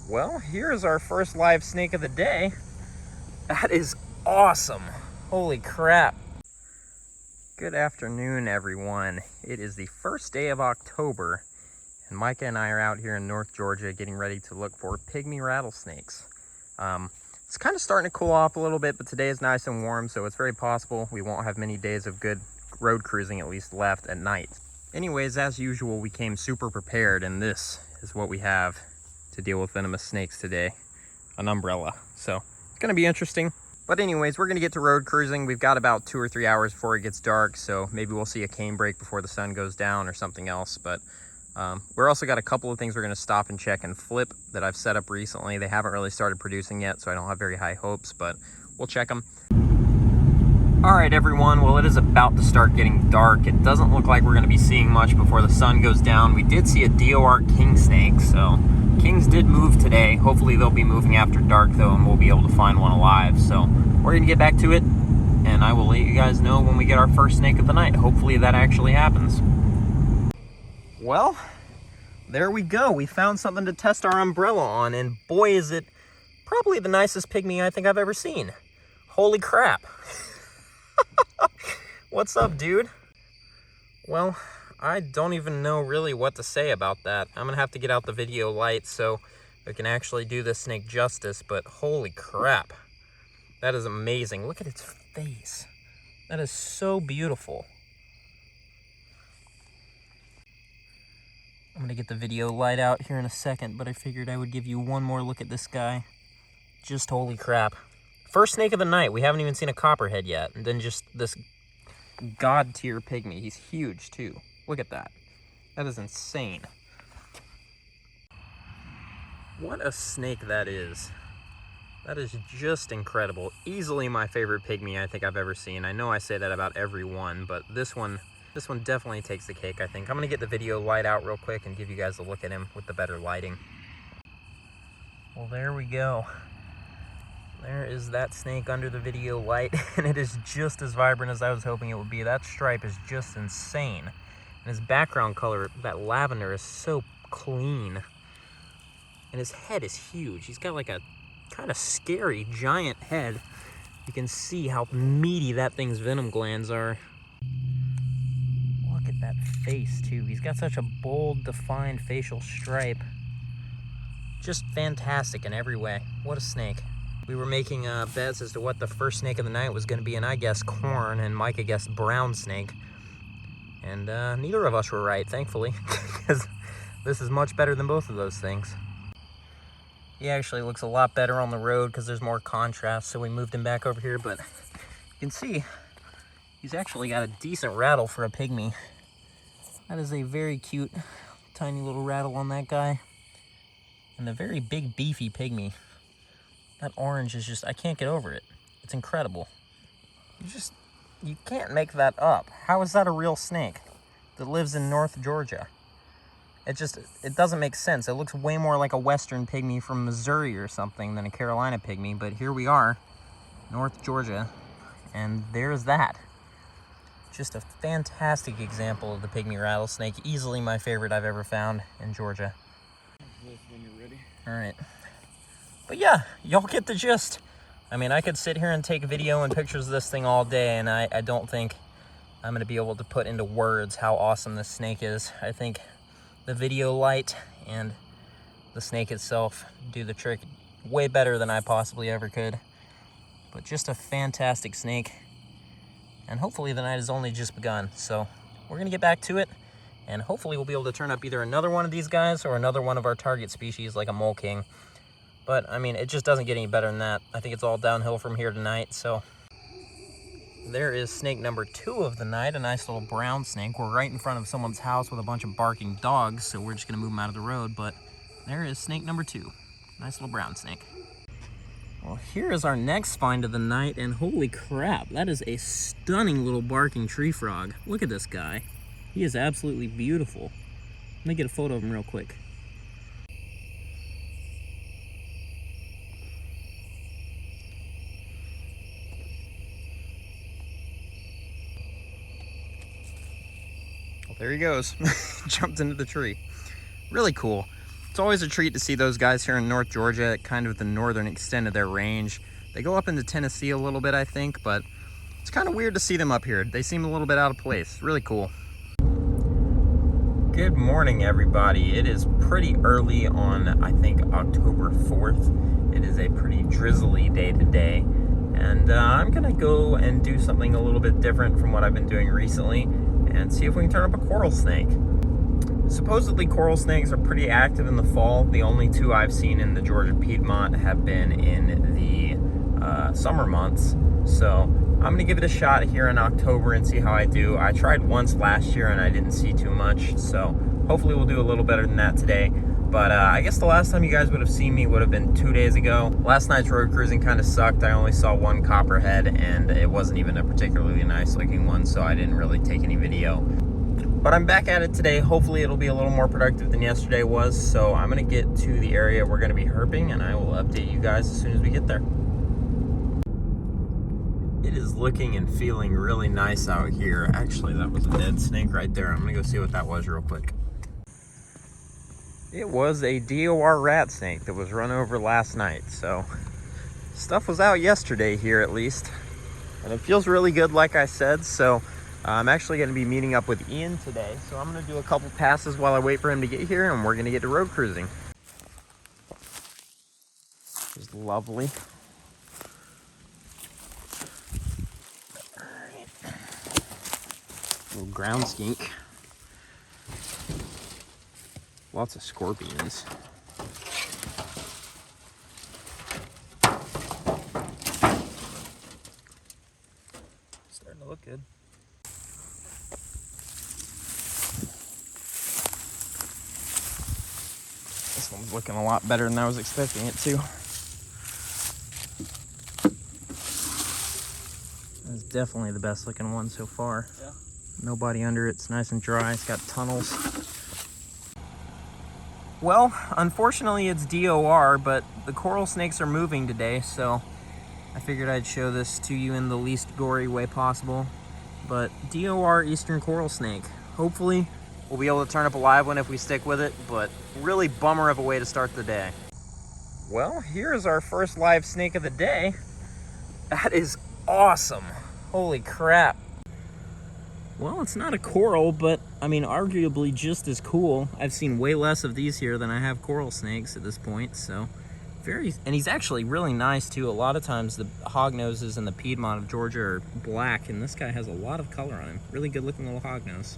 Well, here's our first live snake of the day. That is awesome. Holy crap. Good afternoon, everyone. It is the first day of October, and Micah and I are out here in North Georgia getting ready to look for pygmy rattlesnakes. It's kind of starting to cool off a little bit, but today is nice and warm, so it's very possible we won't have many days of good road cruising at least left at night. Anyways, as usual, we came super prepared, and this is what we have to deal with venomous snakes today. An umbrella. So it's going to be interesting. But anyways, we're going to get to road cruising. We've got about 2 or 3 hours before it gets dark, so maybe we'll see a cane break before the sun goes down or something else. But we're also got a couple of things we're going to stop and check and flip that I've set up recently. They haven't really started producing yet, so I don't have very high hopes, but we'll check them. All right, everyone. Well, it is about to start getting dark. It doesn't look like we're going to be seeing much before the sun goes down. We did see a DOR king snake, so kings did move today. Hopefully they'll be moving after dark, though, and we'll be able to find one alive. So we're going to get back to it, and I will let you guys know when we get our first snake of the night. Hopefully that actually happens. Well, there we go. We found something to test our umbrella on, and boy, is it probably the nicest pygmy I think I've ever seen. Holy crap. What's up, dude? Well, I don't even know really what to say about that. I'm gonna have to get out the video light so I can actually do this snake justice, but holy crap. That is amazing. Look at its face. That is so beautiful. I'm gonna get the video light out here in a second, but I figured I would give you one more look at this guy. Just holy crap. First snake of the night. We haven't even seen a copperhead yet. And then just this god tier pygmy. He's huge too. Look at that. That is insane. What a snake that is. That is just incredible. Easily my favorite pygmy I think I've ever seen. I know I say that about every one, but this one definitely takes the cake, I think. I'm gonna get the video light out real quick and give you guys a look at him with the better lighting. Well, there we go. There is that snake under the video light, and it is just as vibrant as I was hoping it would be. That stripe is just insane. And his background color, that lavender, is so clean. And his head is huge. He's got like a kind of scary giant head. You can see how meaty that thing's venom glands are. Look at that face, too. He's got such a bold, defined facial stripe. Just fantastic in every way. What a snake. We were making bets as to what the first snake of the night was going to be, and I guessed corn, and Micah guessed brown snake. And neither of us were right, thankfully, because this is much better than both of those things. He actually looks a lot better on the road because there's more contrast, so we moved him back over here, but you can see he's actually got a decent rattle for a pygmy. That is a very cute, tiny little rattle on that guy. And a very big, beefy pygmy. That orange is just, I can't get over it. It's incredible. You can't make that up. How is that a real snake that lives in North Georgia? It doesn't make sense. It looks way more like a western pygmy from Missouri or something than a Carolina pygmy, but here we are, North Georgia, and there's that. Just a fantastic example of the pygmy rattlesnake. Easily my favorite I've ever found in Georgia. When you're ready. All right. But yeah, y'all get the gist. I mean, I could sit here and take video and pictures of this thing all day, and I don't think I'm going to be able to put into words how awesome this snake is. I think the video light and the snake itself do the trick way better than I possibly ever could. But just a fantastic snake. And hopefully the night has only just begun. So we're going to get back to it, and hopefully we'll be able to turn up either another one of these guys or another one of our target species like a mole king. But, I mean, it just doesn't get any better than that. I think it's all downhill from here tonight, so. There is snake number 2 of the night, a nice little brown snake. We're right in front of someone's house with a bunch of barking dogs, so we're just gonna move them out of the road, but there is snake number 2. Nice little brown snake. Well, here is our next find of the night, and holy crap, that is a stunning little barking tree frog. Look at this guy. He is absolutely beautiful. Let me get a photo of him real quick. There he goes. Jumped into the tree. Really cool. It's always a treat to see those guys here in North Georgia, kind of the northern extent of their range. They go up into Tennessee a little bit, I think, but it's kind of weird to see them up here. They seem a little bit out of place. Really cool. Good morning, everybody. It is pretty early on, I think, October 4th. It is a pretty drizzly day today, and I'm gonna go and do something a little bit different from what I've been doing recently and see if we can turn up a coral snake. Supposedly coral snakes are pretty active in the fall. The only two I've seen in the Georgia Piedmont have been in the summer months. So I'm gonna give it a shot here in October and see how I do. I tried once last year and I didn't see too much, so hopefully we'll do a little better than that today. But I guess the last time you guys would have seen me would have been 2 days ago. Last night's road cruising kind of sucked. I only saw one copperhead and it wasn't even a particularly nice looking one, so I didn't really take any video. But I'm back at it today. Hopefully it'll be a little more productive than yesterday was. So I'm gonna get to the area we're gonna be herping and I will update you guys as soon as we get there. It is looking and feeling really nice out here. Actually, that was a dead snake right there. I'm gonna go see what that was real quick. It was a DOR rat snake that was run over last night. So stuff was out yesterday here at least. And it feels really good, like I said. So I'm actually going to be meeting up with Ian today, so I'm going to do a couple passes while I wait for him to get here, and we're going to get to road cruising. It's lovely. Alright. Little ground skink. Lots of scorpions. Starting to look good. This one's looking a lot better than I was expecting it to. That's definitely the best looking one so far. Yeah. Nobody under it. It's nice and dry. It's got tunnels. Well, unfortunately it's DOR, but the coral snakes are moving today, so I figured I'd show this to you in the least gory way possible. But DOR eastern coral snake. Hopefully we'll be able to turn up a live one if we stick with it, but really bummer of a way to start the day. Well, here's our first live snake of the day. That is awesome. Holy crap. Well, it's not a coral, but I mean, arguably just as cool. I've seen way less of these here than I have coral snakes at this point, so and he's actually really nice too. A lot of times the hognoses in the Piedmont of Georgia are black, and this guy has a lot of color on him. Really good looking little hognose.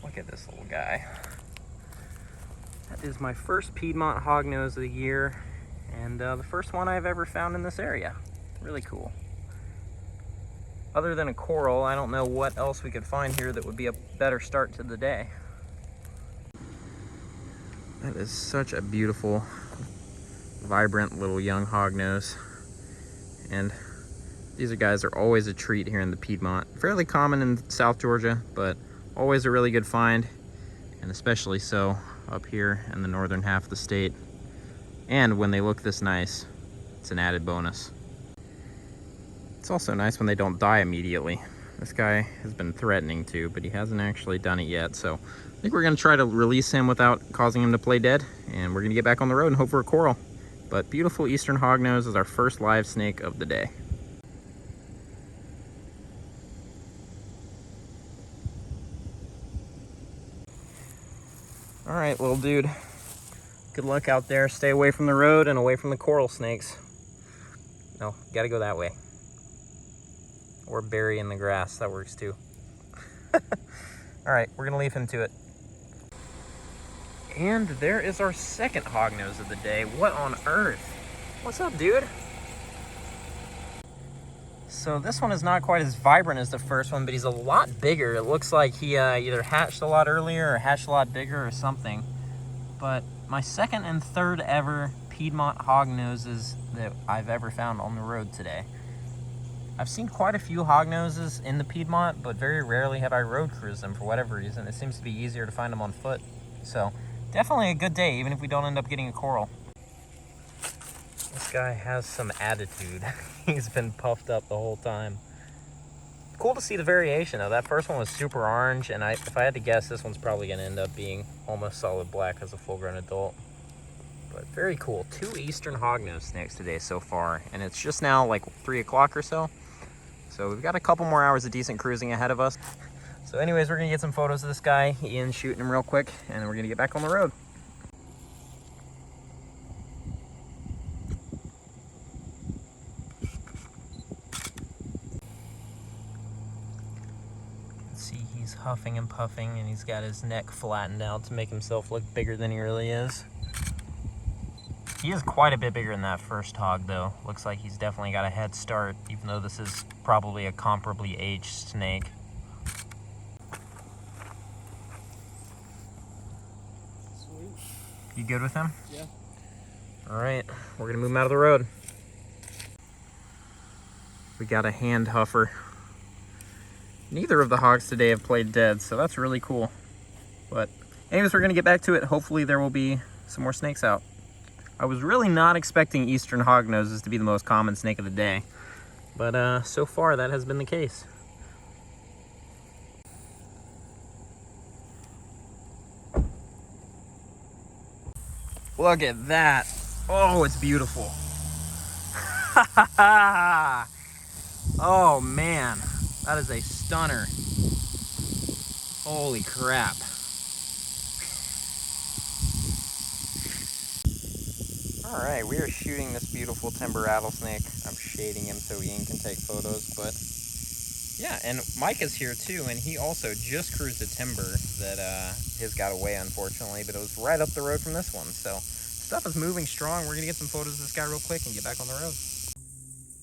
Look at this little guy. That is my first Piedmont hognose of the year, and the first one I've ever found in this area. Really cool. Other than a coral, I don't know what else we could find here that would be a better start to the day. That is such a beautiful, vibrant little young hognose. And these guys are always a treat here in the Piedmont. Fairly common in South Georgia, but always a really good find, and especially so up here in the northern half of the state. And when they look this nice, it's an added bonus. It's also nice when they don't die immediately. This guy has been threatening to, but he hasn't actually done it yet. So I think we're gonna try to release him without causing him to play dead, and we're gonna get back on the road and hope for a coral. But beautiful eastern hognose is our first live snake of the day. All right, little dude. Good luck out there. Stay away from the road and away from the coral snakes. No, gotta go that way. Or bury in the grass, that works too. All right, we're gonna leave him to it. And there is our second hognose of the day. What on earth? What's up, dude? So this one is not quite as vibrant as the first one, but he's a lot bigger. It looks like he either hatched a lot earlier or hatched a lot bigger or something. But my second and third ever Piedmont hognoses that I've ever found on the road today. I've seen quite a few hognoses in the Piedmont, but very rarely have I road cruised them for whatever reason. It seems to be easier to find them on foot. So definitely a good day, even if we don't end up getting a coral. This guy has some attitude. He's been puffed up the whole time. Cool to see the variation though. That first one was super orange, and if I had to guess, this one's probably gonna end up being almost solid black as a full-grown adult. But very cool. 2 eastern hognose snakes today so far, and it's just now like 3 o'clock or so. So we've got a couple more hours of decent cruising ahead of us. So anyways, we're gonna get some photos of this guy, Ian shooting him real quick, and then we're gonna get back on the road. See, he's huffing and puffing, and he's got his neck flattened out to make himself look bigger than he really is. He is quite a bit bigger than that first hog though. Looks like he's definitely got a head start, even though this is probably a comparably aged snake. Sweet. You good with him? Yeah. All right, we're gonna move him out of the road. We got a hand huffer. Neither of the hogs today have played dead, so that's really cool. But anyways, we're gonna get back to it. Hopefully there will be some more snakes out. I was really not expecting eastern hognoses to be the most common snake of the day, but so far that has been the case. Look at that. Oh, it's beautiful. Oh man, that is a stunner. Holy crap. All right, we are shooting this beautiful timber rattlesnake. I'm shading him so Ian can take photos, but yeah, and Mike is here too, and he also just cruised a timber that his got away, unfortunately, but it was right up the road from this one. So stuff is moving strong. We're gonna get some photos of this guy real quick and get back on the road.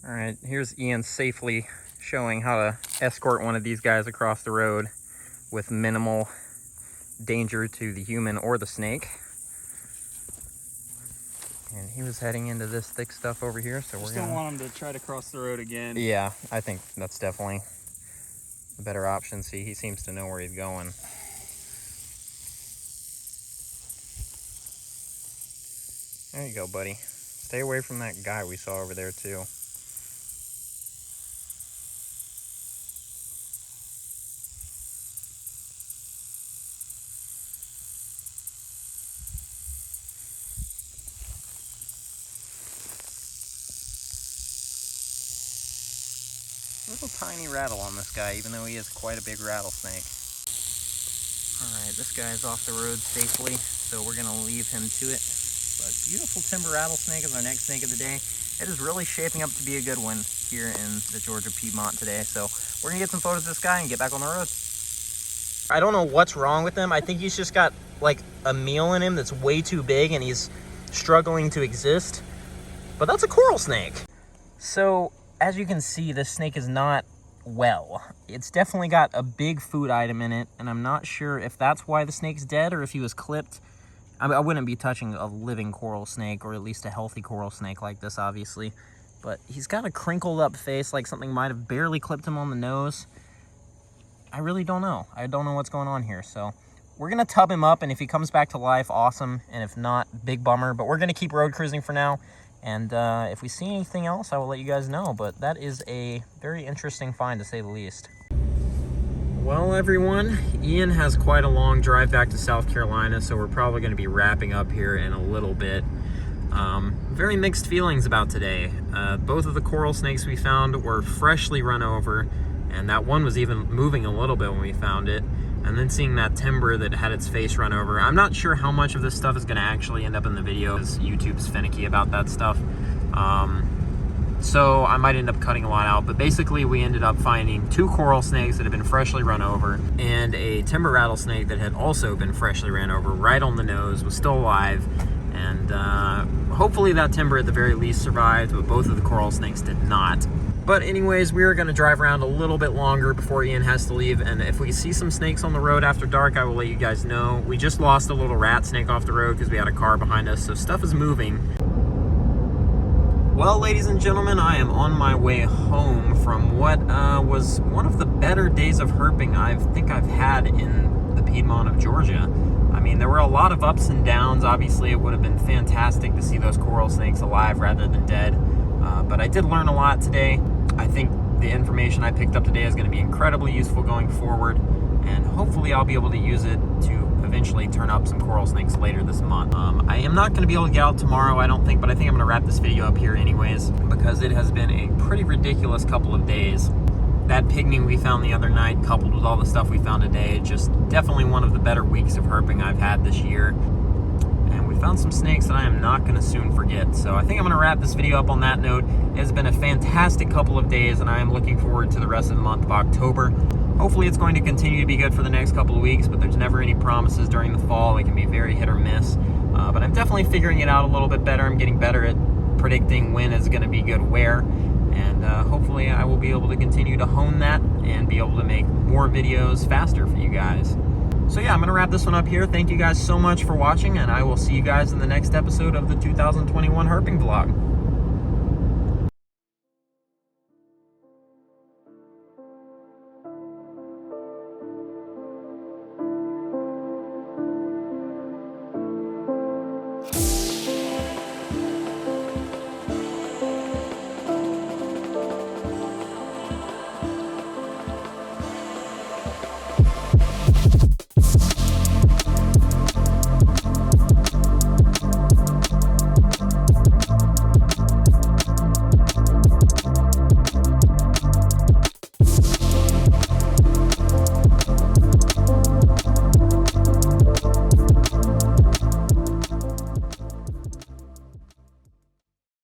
All right, here's Ian safely showing how to escort one of these guys across the road with minimal danger to the human or the snake. And he was heading into this thick stuff over here, so we're gonna... don't want him to try to cross the road again. Yeah, I think that's definitely the better option. See, he seems to know where he's going. There you go, buddy. Stay away from that guy we saw over there, too. Little tiny rattle on this guy, even though he is quite a big rattlesnake. Alright, this guy is off the road safely, so we're going to leave him to it. But beautiful timber rattlesnake is our next snake of the day. It is really shaping up to be a good one here in the Georgia Piedmont today. So we're going to get some photos of this guy and get back on the road. I don't know what's wrong with him. I think he's just got like a meal in him that's way too big and he's struggling to exist. But that's a coral snake. So as you can see, this snake is not well. It's definitely got a big food item in it, and I'm not sure if that's why the snake's dead or if he was clipped. I mean, I wouldn't be touching a living coral snake, or at least a healthy coral snake like this, obviously. But he's got a crinkled up face, like something might have barely clipped him on the nose. I really don't know. I don't know what's going on here. So we're gonna tub him up, and if he comes back to life, awesome. And if not, big bummer. But we're gonna keep road cruising for now. And if we see anything else, I will let you guys know. But that is a very interesting find, to say the least. Well, everyone, Ian has quite a long drive back to South Carolina, so we're probably going to be wrapping up here in a little bit. Very mixed feelings about today. Both of the coral snakes we found were freshly run over, and that one was even moving a little bit when we found it. And then seeing that timber that had its face run over. I'm not sure how much of this stuff is going to actually end up in the video, because YouTube's finicky about that stuff. So I might end up cutting a lot out, but basically we ended up finding 2 coral snakes that had been freshly run over and a timber rattlesnake that had also been freshly ran over right on the nose, was still alive. And hopefully that timber at the very least survived, but both of the coral snakes did not. But anyways, we are going to drive around a little bit longer before Ian has to leave, and if we see some snakes on the road after dark, I will let you guys know. We just lost a little rat snake off the road because we had a car behind us, so stuff is moving. Well, ladies and gentlemen, I am on my way home from what was one of the better days of herping I think I've had in the Piedmont of Georgia. I mean, there were a lot of ups and downs. Obviously, it would have been fantastic to see those coral snakes alive rather than dead. But I did learn a lot today. I think the information I picked up today is going to be incredibly useful going forward, and hopefully I'll be able to use it to eventually turn up some coral snakes later this month. I am not going to be able to get out tomorrow, I don't think, but I think I'm going to wrap this video up here anyways, because it has been a pretty ridiculous couple of days. That pygmy we found the other night, coupled with all the stuff we found today, just definitely one of the better weeks of herping I've had this year. And we found some snakes that I am not going to soon forget. So I think I'm going to wrap this video up on that note. It has been a fantastic couple of days, and I am looking forward to the rest of the month of October. Hopefully it's going to continue to be good for the next couple of weeks, but there's never any promises during the fall. It can be very hit or miss. But I'm definitely figuring it out a little bit better. I'm getting better at predicting when is going to be good where. And hopefully I will be able to continue to hone that and be able to make more videos faster for you guys. So yeah, I'm going to wrap this one up here. Thank you guys so much for watching, and I will see you guys in the next episode of the 2021 herping vlog.